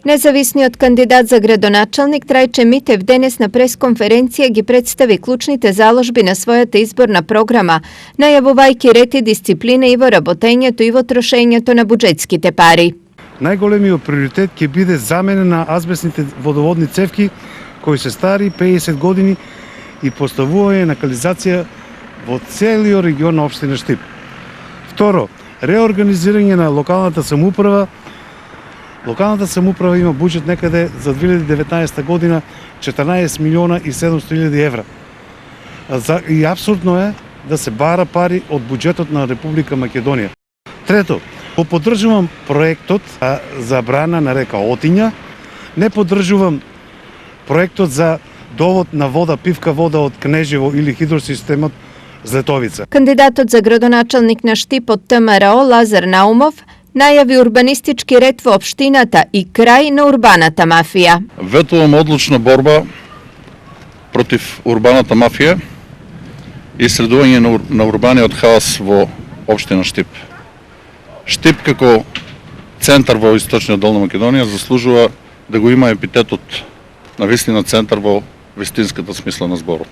Независниот кандидат за градоначалник Трајче Митев денес на пресконференција ги представи клучните заложби на својата изборна програма, најавувајќи ред и дисциплина и во работењето и во трошењето на буџетските пари. Најголемиот приоритет ќе биде замена на азбестните водоводни цевки кои се стари 50 години и поставување на канализација во целиот регион на општина Штип. Второ, реорганизирање на локалната самоуправа. Локалната самоуправа има буџет некаде за 2019 година 14 милиона и 700 илјади евра. И апсурдно е да се бара пари од буџетот на Република Македонија. Трето, поддржувам проектот за брана на река Отиња, не поддржувам проектот за довод на вода, пивка вода од Кнежево или хидросистемот Злетовица. Кандидатот за градоначалник на Штип од ТМРО Лазар Наумов најави урбанистички ред во општината и крај на урбаната мафија. Ветувам одлучна борба против урбаната мафија и средување на урбаниот хаос во општина Штип. Штип како центар во источниот дел на Македонија заслужува да го има епитетот на вистина центар во вистинската смисла на зборот.